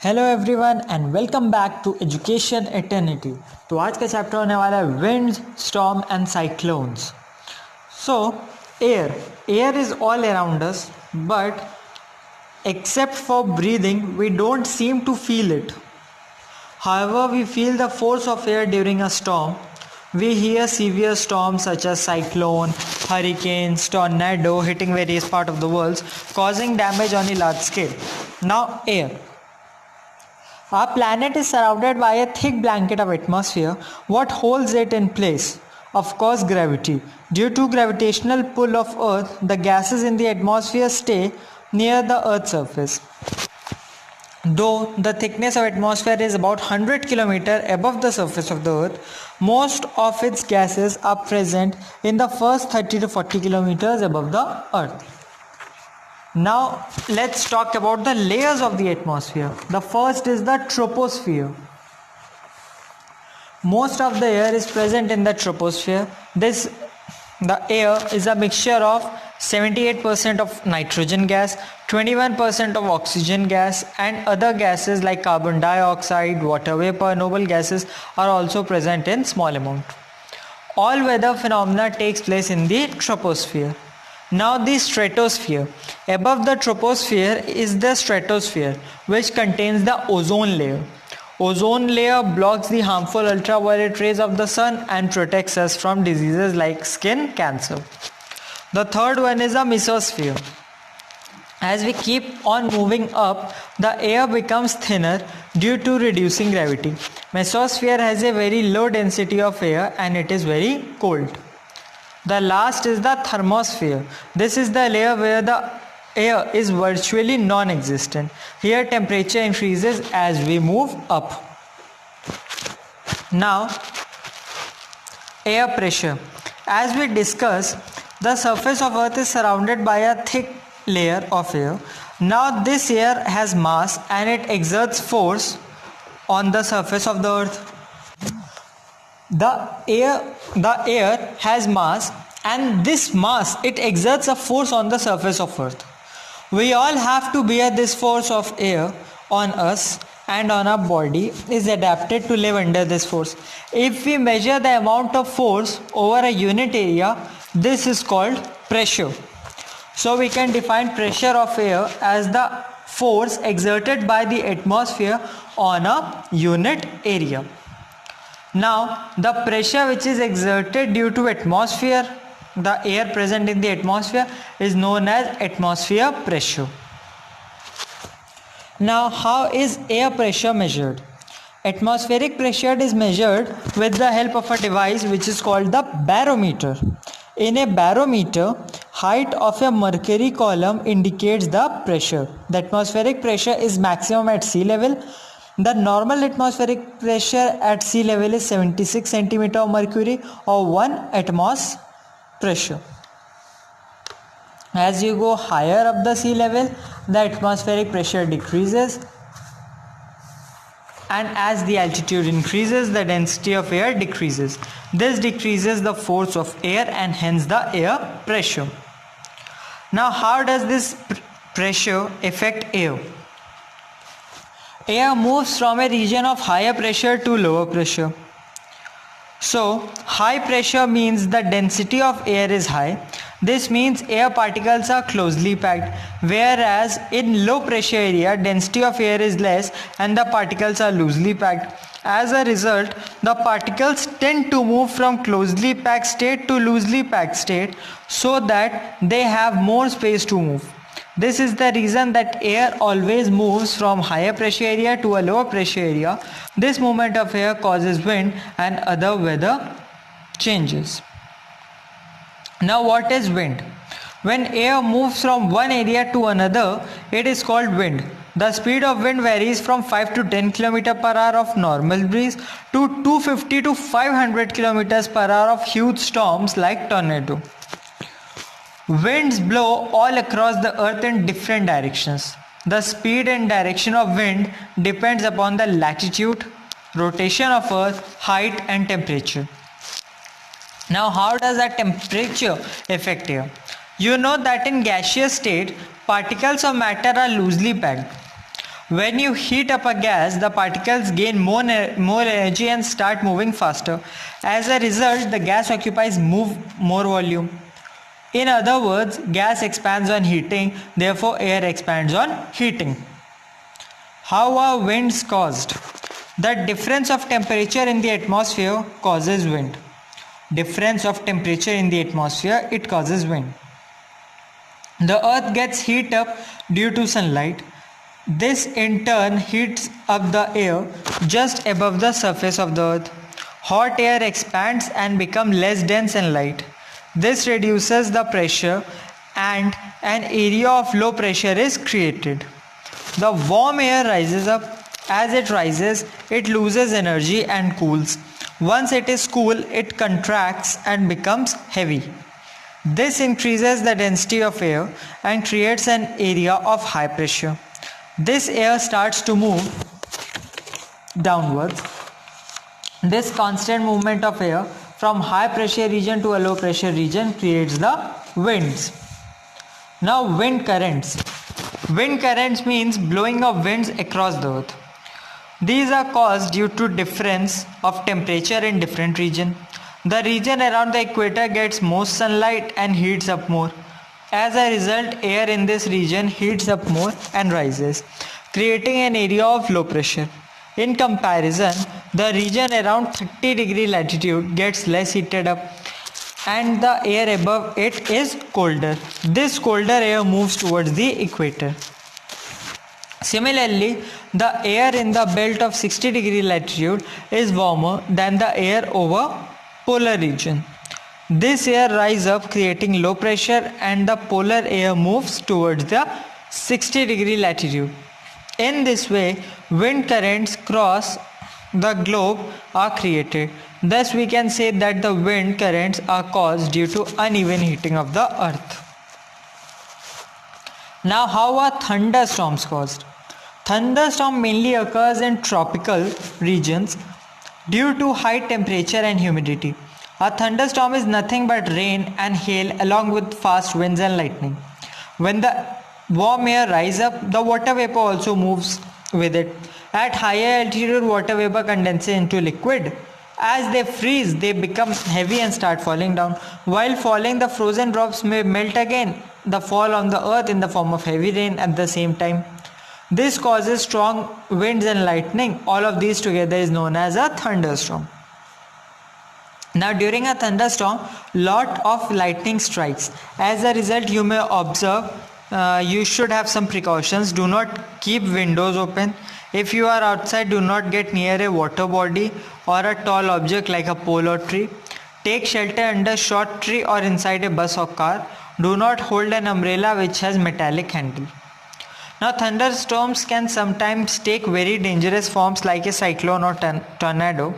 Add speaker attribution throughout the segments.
Speaker 1: Hello everyone and welcome back to education eternity. तो आज का चैप्टर होने वाला है winds, storm and cyclones. So air is all around us, but except for breathing we don't seem to feel it. However, we feel the force of air during a storm. We hear severe storms such as cyclone, hurricanes, tornado hitting various parts of the world, causing damage on a large scale. Now, air. Our planet is surrounded by a thick blanket of atmosphere. What holds it in place? Of course, gravity. Due to gravitational pull of Earth, the gases in the atmosphere stay near the Earth's surface. Though the thickness of atmosphere is about 100 km above the surface of the Earth, most of its gases are present in the first 30 to 40 km above the Earth. Now let's talk about the layers of the atmosphere. The first is the troposphere. Most of the air is present in the troposphere. The air is a mixture of 78% of nitrogen gas, 21% of oxygen gas, and other gases like carbon dioxide, water vapor, noble gases are also present in small amount. All weather phenomena takes place in the troposphere. Now the stratosphere. Above the troposphere is the stratosphere, which contains the ozone layer. Ozone layer blocks the harmful ultraviolet rays of the sun and protects us from diseases like skin cancer. The third one is the mesosphere. As we keep on moving up, the air becomes thinner due to reducing gravity. Mesosphere has a very low density of air and it is very cold. The last is the thermosphere. This is the layer where the air is virtually non-existent. Here temperature increases as we move up. Now, air pressure. As we discussed, the surface of Earth is surrounded by a thick layer of air. Now this air has mass and it exerts force on the surface of the Earth. The air has mass, and this mass, it exerts a force on the surface of Earth. We all have to bear this force of air on us, and on our body is adapted to live under this force. If we measure the amount of force over a unit area, this is called pressure. So we can define pressure of air as the force exerted by the atmosphere on a unit area. Now, the pressure which is exerted due to atmosphere, the air present in the atmosphere, is known as atmosphere pressure. Now, how is air pressure measured? Atmospheric pressure is measured with the help of a device which is called the barometer. In a barometer, height of a mercury column indicates the pressure. The atmospheric pressure is maximum at sea level. The normal atmospheric pressure at sea level is 76 cm of mercury, or 1 atmos pressure. As you go higher up the sea level, the atmospheric pressure decreases, and as the altitude increases, the density of air decreases. This decreases the force of air and hence the air pressure. Now, how does this pressure affect air? Air moves from a region of higher pressure to lower pressure. So, high pressure means the density of air is high. This means air particles are closely packed, whereas in low pressure area, density of air is less and the particles are loosely packed. As a result, the particles tend to move from closely packed state to loosely packed state so that they have more space to move. This is the reason that air always moves from higher pressure area to a lower pressure area. This movement of air causes wind and other weather changes. Now, what is wind? When air moves from one area to another, it is called wind. The speed of wind varies from 5 to 10 km per hour of normal breeze to 250 to 500 km per hour of huge storms like tornado. Winds blow all across the earth in different directions. The speed and direction of wind depends upon the latitude, rotation of earth, height and temperature. Now, how does that temperature affect air? You know that in gaseous state, particles of matter are loosely packed. When you heat up a gas, the particles gain more energy and start moving faster. As a result, the gas occupies more volume. In other words, gas expands on heating, therefore air expands on heating. How are winds caused? The difference of temperature in the atmosphere causes wind. Difference of temperature in the atmosphere, it causes wind. The earth gets heat up due to sunlight. This in turn heats up the air just above the surface of the earth. Hot air expands and becomes less dense and light. This reduces the pressure and an area of low pressure is created. The warm air rises up. As it rises, it loses energy and cools. Once it is cool, it contracts and becomes heavy. This increases the density of air and creates an area of high pressure. This air starts to move downwards. This constant movement of air from high pressure region to a low pressure region creates the winds. Now wind currents. Wind currents means blowing of winds across the earth. These are caused due to difference of temperature in different regions. The region around the equator gets most sunlight and heats up more. As a result, air in this region heats up more and rises, creating an area of low pressure. In comparison, the region around 30-degree latitude gets less heated up and the air above it is colder. This colder air moves towards the equator. Similarly, the air in the belt of 60-degree latitude is warmer than the air over polar region. This air rises up creating low pressure and the polar air moves towards the 60-degree latitude. In this way, wind currents across the globe are created. Thus, we can say that the wind currents are caused due to uneven heating of the earth. Now, how are thunderstorms caused? Thunderstorm mainly occurs in tropical regions due to high temperature and humidity. A thunderstorm is nothing but rain and hail along with fast winds and lightning. When the warm air rises up, the water vapor also moves with it. At higher altitude, water vapor condenses into liquid. As they freeze, they become heavy and start falling down. While falling, the frozen drops may melt again. They fall on the earth in the form of heavy rain at the same time. This causes strong winds and lightning. All of these together is known as a thunderstorm. Now during a thunderstorm, lot of lightning strikes. As a result, you may observe you should have some precautions. Do not keep windows open. If you are outside, do not get near a water body or a tall object like a pole or tree. Take shelter under short tree or inside a bus or car. Do not hold an umbrella which has metallic handle. Now thunderstorms can sometimes take very dangerous forms like a cyclone or tornado.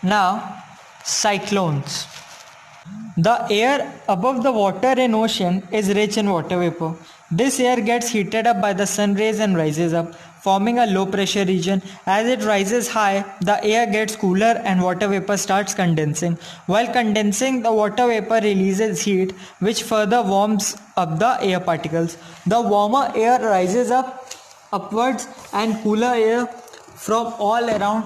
Speaker 1: Now, cyclones. The air above the water in ocean is rich in water vapor. This air gets heated up by the sun rays and rises up, forming a low pressure region. As it rises high, the air gets cooler and water vapor starts condensing. While condensing, the water vapor releases heat, which further warms up the air particles. The warmer air rises upwards and cooler air from all around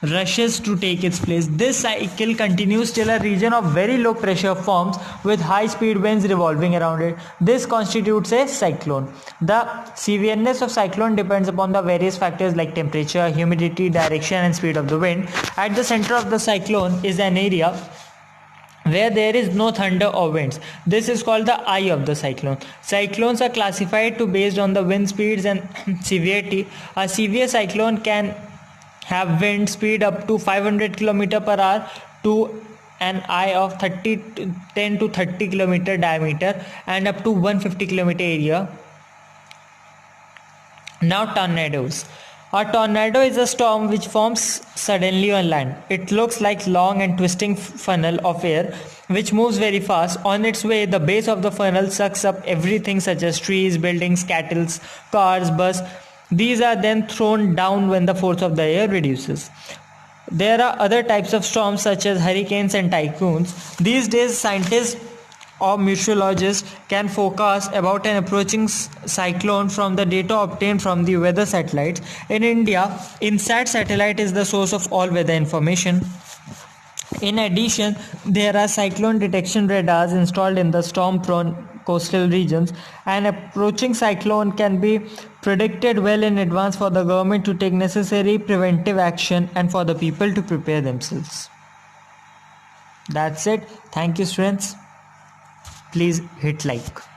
Speaker 1: rushes to take its place. This cycle continues till a region of very low pressure forms with high speed winds revolving around it. This constitutes a cyclone. The severeness of cyclone depends upon the various factors like temperature, humidity, direction and speed of the wind. At the center of the cyclone is an area where there is no thunder or winds. This is called the eye of the cyclone. Cyclones are classified based on the wind speeds and severity. A severe cyclone can have wind speed up to 500 km per hour to an eye of 10 to 30 km diameter and up to 150 km area. Now tornadoes. A tornado is a storm which forms suddenly on land. It looks like long and twisting funnel of air which moves very fast. On its way, the base of the funnel sucks up everything such as trees, buildings, cattle, cars, bus. These are then thrown down when the force of the air reduces. There are other types of storms such as hurricanes and typhoons. These days, scientists or meteorologists can forecast about an approaching cyclone from the data obtained from the weather satellites. In India, INSAT satellite is the source of all weather information. In addition, there are cyclone detection radars installed in the storm-prone coastal regions. An approaching cyclone can be predicted well in advance for the government to take necessary preventive action and for the people to prepare themselves. That's it. Thank you, students. Please hit like.